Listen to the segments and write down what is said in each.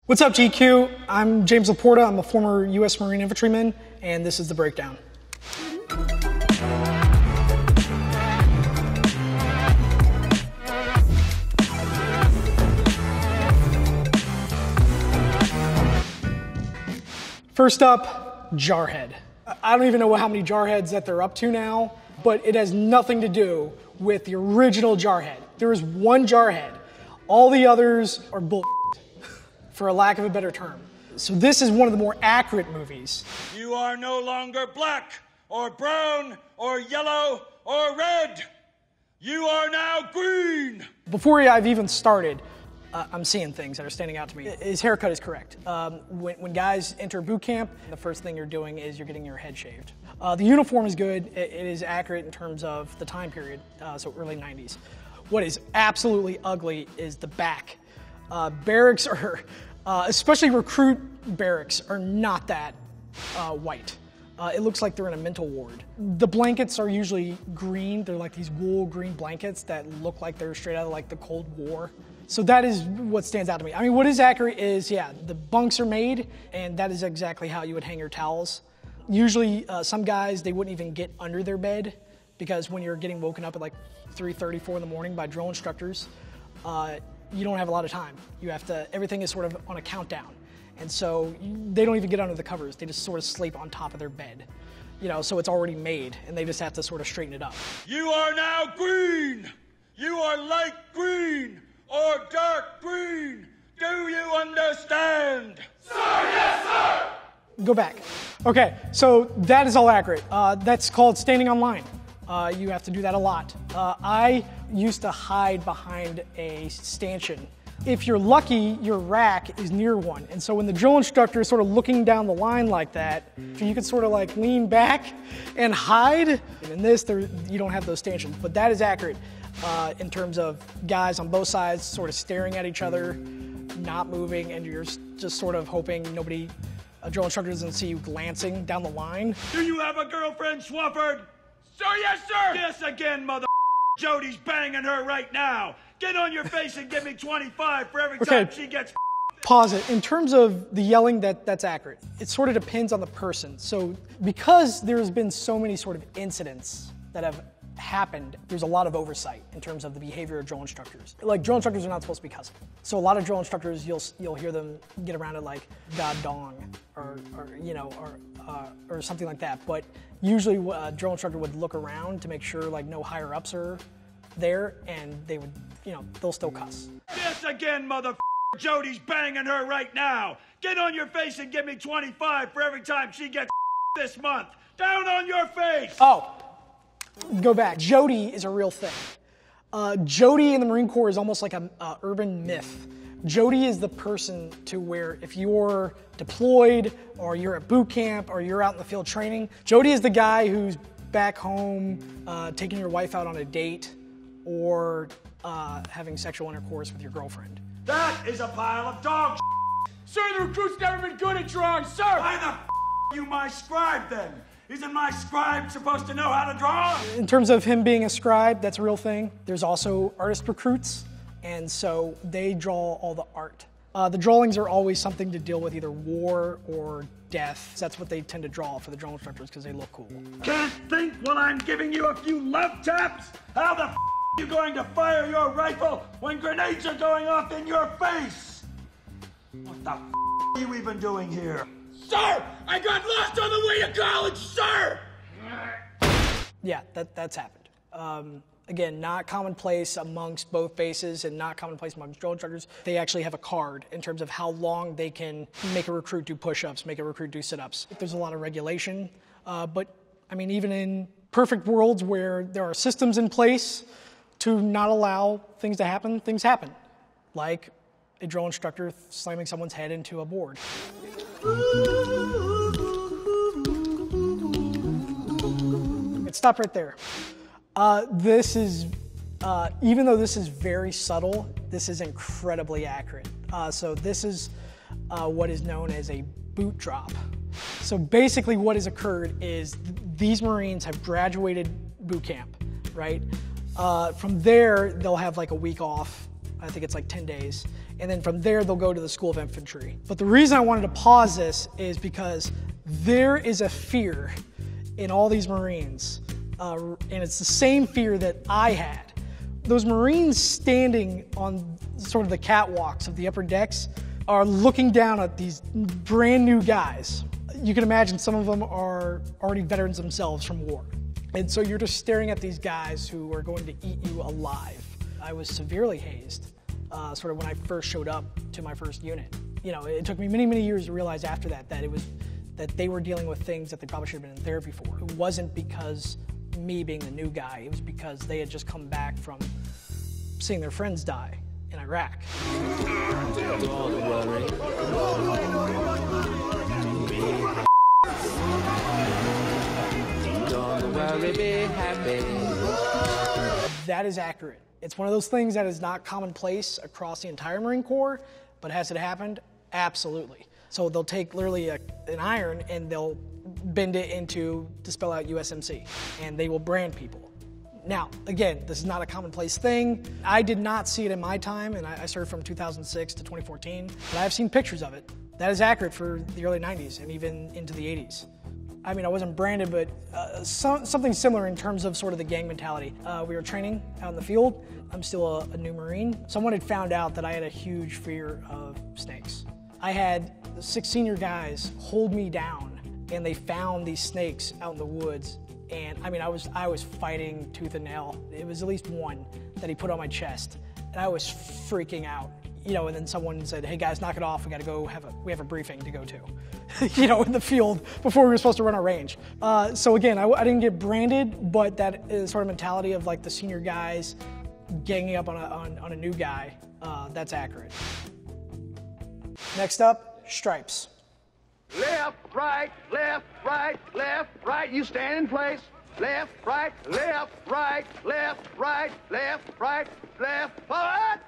What's up, GQ? I'm James Laporta. I'm a former U.S. Marine infantryman, and this is The Breakdown. First up, Jarhead. I don't even know how many Jarheads that they're up to now, but it has nothing to do with the original Jarhead. There is one Jarhead. All the others are bull, for a lack of a better term. So this is one of the more accurate movies. You are no longer black, or brown, or yellow, or red. You are now green. Before I've even started, I'm seeing things that are standing out to me. His haircut is correct. When guys enter boot camp, the first thing you're doing is you're getting your head shaved. The uniform is good. It is accurate in terms of the time period, so early 90s. What is absolutely ugly is the back. Barracks are, especially recruit barracks, are not that white. It looks like they're in a mental ward. The blankets are usually green. They're like these wool green blankets that look like they're straight out of like the Cold War. So that is what stands out to me. I mean, what is accurate is, yeah, the bunks are made, and that is exactly how you would hang your towels. Usually, some guys, they wouldn't even get under their bed, because when you're getting woken up at like 3:30, 4 in the morning by drill instructors, you don't have a lot of time. You have to, everything is sort of on a countdown. And so they don't even get under the covers. They just sort of sleep on top of their bed. You know, so it's already made, and they just have to sort of straighten it up. You are now green. You are light green or dark green. Do you understand? Sir, yes, sir! Go back. Okay, so that is all accurate. That's called standing on line. You have to do that a lot. I used to hide behind a stanchion. If you're lucky, your rack is near one. And so when the drill instructor is sort of looking down the line like that, you can sort of like lean back and hide. And in this, you don't have those stanchions, but that is accurate in terms of guys on both sides sort of staring at each other, not moving, and you're just sort of hoping a drill instructor doesn't see you glancing down the line. Do you have a girlfriend, Swafford? Sir, yes, sir! Yes, again, mother. Jody's banging her right now. Get on your face and give me 25 for every time she gets. Pause it. In terms of the yelling, that's accurate. It sort of depends on the person. So because there's been so many sort of incidents that have happened, there's a lot of oversight in terms of the behavior of drill instructors. Like, drill instructors are not supposed to be cussing. So a lot of drill instructors, you'll hear them get around it like God dong or something like that. But usually a drill instructor would look around to make sure like no higher ups are there, and they would, they'll still cuss. Yes, again, mother. Jody's banging her right now. Get on your face and give me 25 for every time she gets this month. Down on your face. Oh, go back. Jody is a real thing. Jody in the Marine Corps is almost like an urban myth. Jody is the person to where if you're deployed or you're at boot camp or you're out in the field training, Jody is the guy who's back home taking your wife out on a date or having sexual intercourse with your girlfriend. That is a pile of dog shit. Sir, the recruit's never been good at drawing, sir! Why the are you my scribe then? Isn't my scribe supposed to know how to draw? In terms of him being a scribe, that's a real thing. There's also artist recruits, and so they draw all the art. The drawings are always something to deal with either war or death. That's what they tend to draw for the drill instructors because they look cool. Can't think while I'm giving you a few love taps? How the are you going to fire your rifle when grenades are going off in your face? What the are you even doing here? Sir, I got lost on the way to college, sir! Yeah, that's happened. Again, not commonplace amongst both bases and not commonplace amongst drill instructors. They actually have a card in terms of how long they can make a recruit do push-ups, make a recruit do sit-ups. There's a lot of regulation, but I mean, even in perfect worlds where there are systems in place to not allow things to happen, things happen. Like a drill instructor slamming someone's head into a board. Stop right there. This is, even though this is very subtle, this is incredibly accurate. So this is what is known as a boot drop. So basically what has occurred is these Marines have graduated boot camp, right? From there, they'll have like a week off. I think it's like 10 days. And then from there, they'll go to the School of Infantry. But the reason I wanted to pause this is because there is a fear in all these Marines, and it's the same fear that I had. Those Marines standing on sort of the catwalks of the upper decks are looking down at these brand new guys. You can imagine some of them are already veterans themselves from war. And so you're just staring at these guys who are going to eat you alive. I was severely hazed, sort of when I first showed up to my first unit. You know, it took me many, many years to realize after that that they were dealing with things that they probably should have been in therapy for. It wasn't because me being the new guy, it was because they had just come back from seeing their friends die in Iraq. That is accurate. It's one of those things that is not commonplace across the entire Marine Corps, but has it happened? Absolutely. So they'll take literally an iron and they'll bend it to spell out USMC, and they will brand people. Now, again, this is not a commonplace thing. I did not see it in my time, and I served from 2006 to 2014, but I've seen pictures of it. That is accurate for the early 90s and even into the 80s. I mean, I wasn't branded, but something similar in terms of sort of the gang mentality. We were training out in the field. I'm still a new Marine. Someone had found out that I had a huge fear of snakes. I had 6 senior guys hold me down, and they found these snakes out in the woods. And I mean, I was fighting tooth and nail. It was at least one that he put on my chest, and I was freaking out. You know, and then someone said, "Hey guys, knock it off. We got to go we have a briefing to go to." You know, in the field before we were supposed to run our range. So again, I didn't get branded, but that is sort of mentality of like the senior guys ganging up on a new guy. That's accurate. Next up, stripes. Left, right, left, right, left, right. You stand in place. Left, right, left, right, left, right, left, right, left, forward.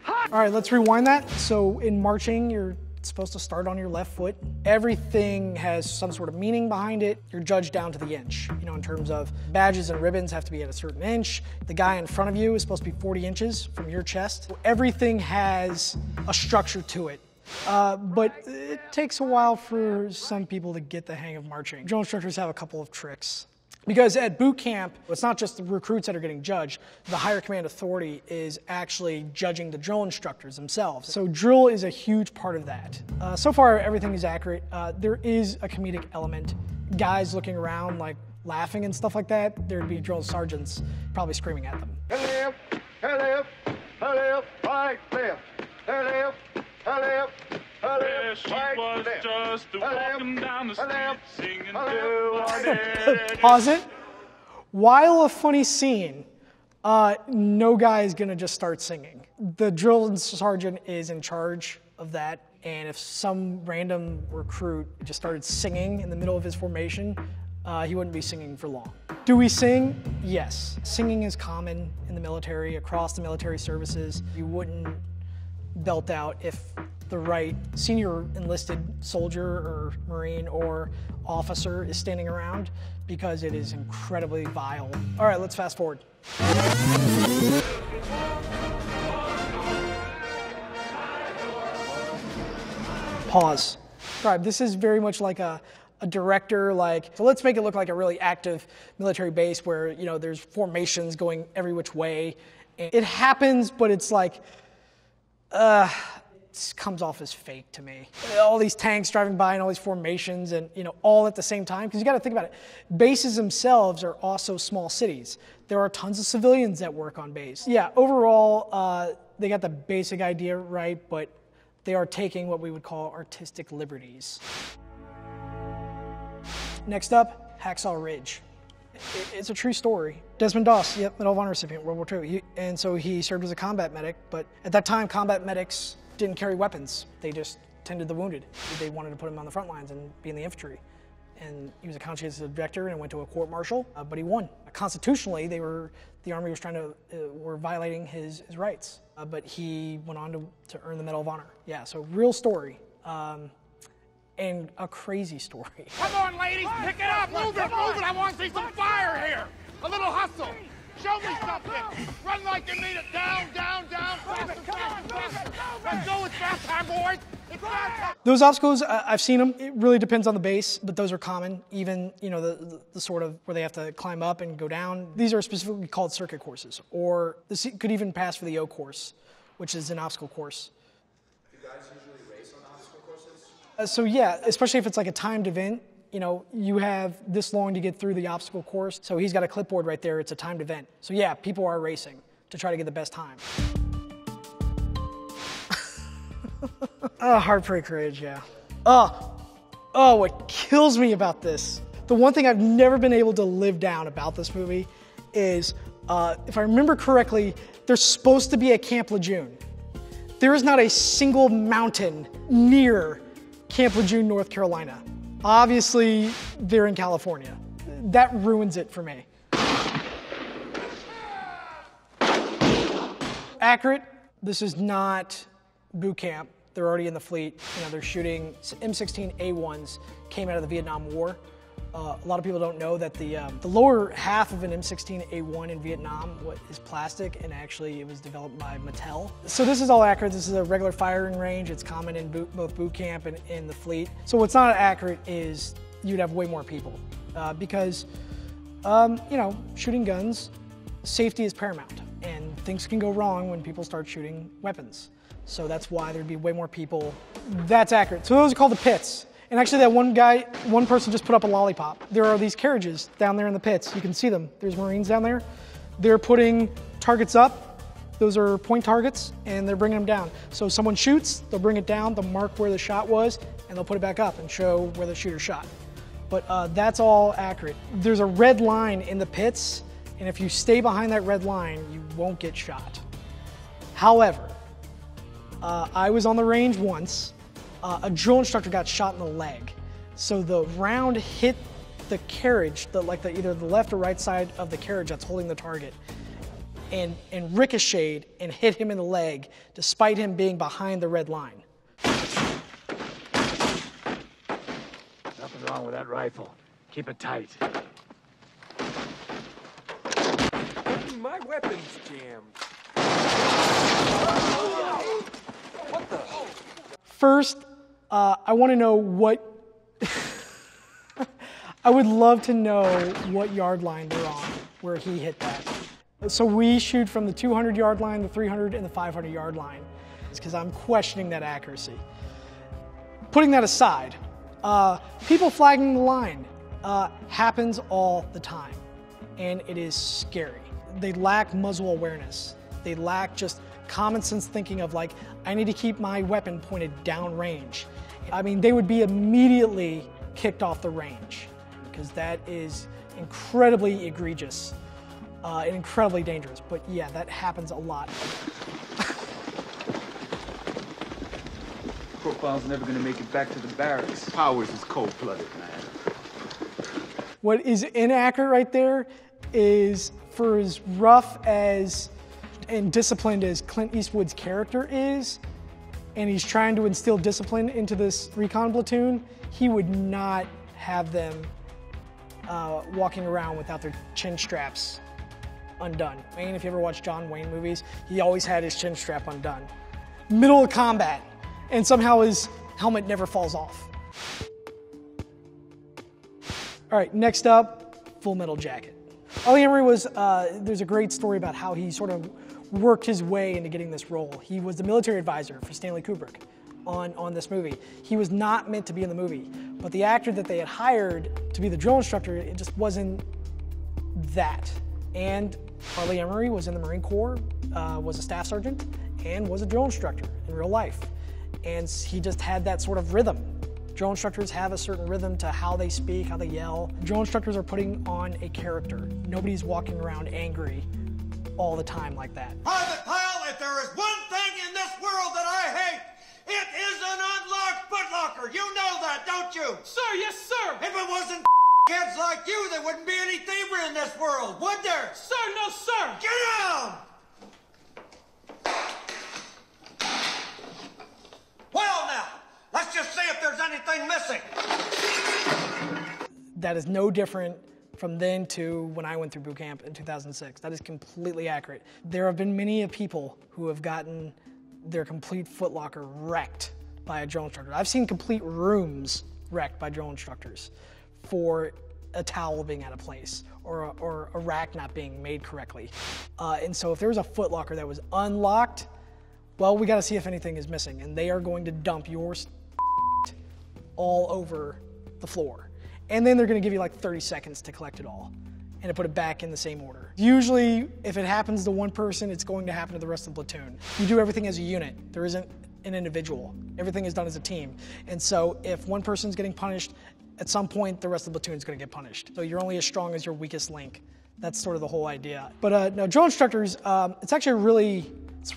All right, let's rewind that. So in marching, you're supposed to start on your left foot. Everything has some sort of meaning behind it. You're judged down to the inch, you know, in terms of badges and ribbons have to be at a certain inch. The guy in front of you is supposed to be 40 inches from your chest. Everything has a structure to it. But it takes a while for some people to get the hang of marching. Drill instructors have a couple of tricks. Because at boot camp, it's not just the recruits that are getting judged. The higher command authority is actually judging the drill instructors themselves. So drill is a huge part of that. So far, everything is accurate. There is a comedic element. Guys looking around, like laughing and stuff like that, there'd be drill sergeants probably screaming at them. Left, left, left, right, left, left, left. Well, she was just walking down the street singing to our daddy. Pause it. While a funny scene, no guy is gonna just start singing. The drill sergeant is in charge of that, and if some random recruit just started singing in the middle of his formation, he wouldn't be singing for long. Do we sing? Yes. Singing is common in the military, across the military services. You wouldn't belt out if the right senior enlisted soldier or Marine or officer is standing around, because it is incredibly vile. All right, let's fast forward. Pause. All right, this is very much like a director, so let's make it look like a really active military base where, you know, there's formations going every which way. And it happens, but it's like, it comes off as fake to me. All these tanks driving by and all these formations and, you know, all at the same time. Because you got to think about it. Bases themselves are also small cities. There are tons of civilians that work on base. Yeah, overall, they got the basic idea right, but they are taking what we would call artistic liberties. Next up, Hacksaw Ridge. It's a true story. Desmond Doss, yep, Medal of Honor recipient, World War II. And so he served as a combat medic, but at that time, combat medics didn't carry weapons. They just tended the wounded. They wanted to put him on the front lines and be in the infantry. And he was a conscientious objector and went to a court-martial, but he won. Constitutionally, the Army was were violating his rights, but he went on to earn the Medal of Honor. Yeah, so real story. And a crazy story. Come on, ladies, pick it up, move it, I want to see some fire here. A little hustle. Show me something. Run like you mean it. Down, down, down. Let's go. It's back time, boys. It's back time. Those obstacles, I've seen them. It really depends on the base, but those are common. Even, you know, the sort of where they have to climb up and go down. These are specifically called circuit courses, or this could even pass for the O course, which is an obstacle course. Do you guys usually race on obstacle courses? So yeah, especially if it's like a timed event, you know, you have this long to get through the obstacle course. So he's got a clipboard right there. It's a timed event. So yeah, people are racing to try to get the best time. Heartbreak Ridge, yeah. What kills me about this, the one thing I've never been able to live down about this movie is, if I remember correctly, there's supposed to be a Camp Lejeune. There is not a single mountain near Camp Lejeune, North Carolina. Obviously, they're in California. That ruins it for me. Accurate, this is not boot camp. They're already in the fleet. You know, they're shooting M16A1s, came out of the Vietnam War. A lot of people don't know that the lower half of an M16A1 in Vietnam is plastic, and actually it was developed by Mattel. So this is all accurate. This is a regular firing range. It's common in both boot camp and in the fleet. So what's not accurate is you'd have way more people because, you know, shooting guns, safety is paramount, and things can go wrong when people start shooting weapons. So that's why there'd be way more people. That's accurate. So those are called the pits. And actually that one person just put up a lollipop. There are these carriages down there in the pits. You can see them. There's Marines down there. They're putting targets up. Those are point targets, and they're bringing them down. So if someone shoots, they'll bring it down, they'll mark where the shot was, and they'll put it back up and show where the shooter shot. But that's all accurate. There's a red line in the pits, and if you stay behind that red line, you won't get shot. However, I was on the range once. A drill instructor got shot in the leg. So the round hit the carriage, either the left or right side of the carriage that's holding the target, and ricocheted and hit him in the leg, despite him being behind the red line. Nothing wrong with that rifle. Keep it tight. My weapon's jammed. What the? First, I want to know what, I would love to know what yard line they're on where he hit that. So we shoot from the 200 yard line, the 300, and the 500 yard line. It's because I'm questioning that accuracy. Putting that aside, people flagging the line happens all the time, and it is scary. They lack muzzle awareness. They lack just common sense thinking of like, I need to keep my weapon pointed down range. I mean, they would be immediately kicked off the range because that is incredibly egregious and incredibly dangerous. But yeah, that happens a lot. Profile's never gonna make it back to the barracks. Powers is cold-blooded, man. What is inaccurate right there is, for as rough as and disciplined as Clint Eastwood's character is, and he's trying to instill discipline into this recon platoon, he would not have them walking around without their chin straps undone. Wayne, if you ever watch John Wayne movies, he always had his chin strap undone. Middle of combat, and somehow his helmet never falls off. All right, next up, Full Metal Jacket. Ollie Emery was, there's a great story about how he sort of worked his way into getting this role. He was the military advisor for Stanley Kubrick on this movie. He was not meant to be in the movie, but the actor that they had hired to be the drill instructor, it just wasn't that. And Ollie Emery was in the Marine Corps, was a staff sergeant, and was a drill instructor in real life. And he just had that sort of rhythm. Drill instructors have a certain rhythm to how they speak, how they yell. Drill instructors are putting on a character. Nobody's walking around angry all the time like that. Private Pile, if there is one thing in this world that I hate, it is an unlocked footlocker. You know that, don't you? Sir, yes, sir. If it wasn't kids like you, there wouldn't be any thievery in this world, would there? Sir, no, sir. Get down! Well now, let's just see if there's anything missing. That is no different from then to when I went through boot camp in 2006. That is completely accurate. There have been many people who have gotten their complete footlocker wrecked by a drill instructor. I've seen complete rooms wrecked by drill instructors for a towel being out of place or a rack not being made correctly. And so if there was a footlocker that was unlocked, well, we got to see if anything is missing, and they are going to dump your all over the floor. And then they're going to give you like 30 seconds to collect it all and to put it back in the same order. Usually, if it happens to one person, it's going to happen to the rest of the platoon. You do everything as a unit. There isn't an individual. Everything is done as a team. And so if one person's getting punished, at some point, the rest of the platoon is going to get punished. So you're only as strong as your weakest link. That's sort of the whole idea. But no, drill instructors, it's actually a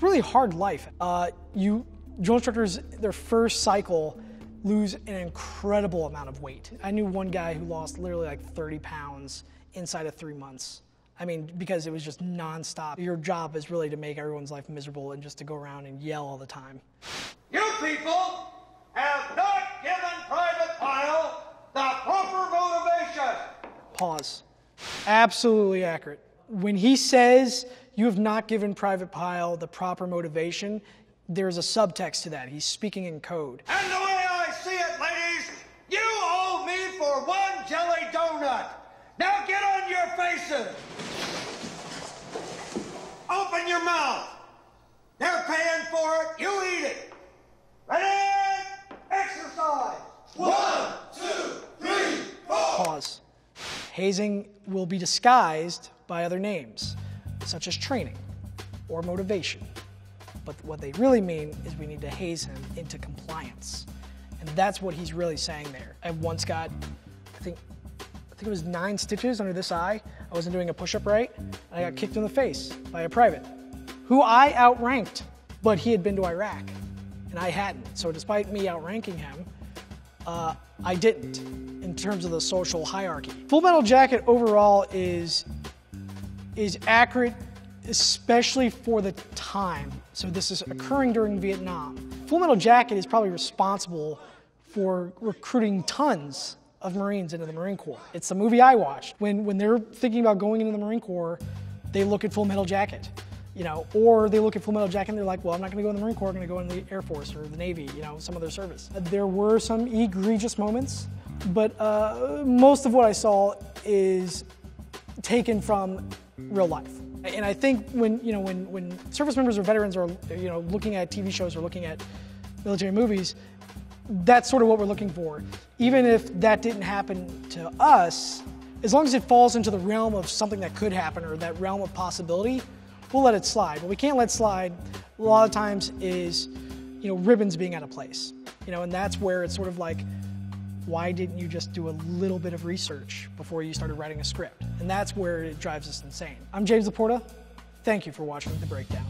really hard life. Drill instructors, their first cycle, lose an incredible amount of weight. I knew one guy who lost literally like 30 pounds inside of 3 months. I mean, because it was just nonstop. Your job is really to make everyone's life miserable and just to go around and yell all the time. You people have not given Private Pyle the proper motivation. Pause. Absolutely accurate. When he says you have not given Private Pyle the proper motivation, there's a subtext to that. He's speaking in code. And the way I see it, ladies, you owe me for one jelly donut. Now get on your faces. Open your mouth. They're paying for it. You eat it. Ready? Exercise. 1, 2, 3, 4. Pause. Hazing will be disguised by other names, such as training or motivation. But what they really mean is we need to haze him into compliance. And that's what he's really saying there. I once got, I think it was 9 stitches under this eye. I wasn't doing a push-up right, and I got kicked in the face by a private who I outranked, but he had been to Iraq, and I hadn't. So despite me outranking him, I didn't in terms of the social hierarchy. Full Metal Jacket overall is accurate, especially for the time. So this is occurring during Vietnam. Full Metal Jacket is probably responsible for recruiting tons of Marines into the Marine Corps. It's the movie I watched. When they're thinking about going into the Marine Corps, they look at Full Metal Jacket, or they look at Full Metal Jacket and they're like, well, I'm not gonna go in the Marine Corps, I'm gonna go in the Air Force or the Navy, some other service. There were some egregious moments, but most of what I saw is taken from real life. And I think when service members or veterans are looking at TV shows or looking at military movies, that's sort of what we're looking for. Even if that didn't happen to us, as long as it falls into the realm of something that could happen or that realm of possibility, we'll let it slide. What we can't let slide a lot of times is ribbons being out of place. And that's where it's sort of like, why didn't you just do a little bit of research before you started writing a script? And that's where it drives us insane. I'm James Laporta. Thank you for watching The Breakdown.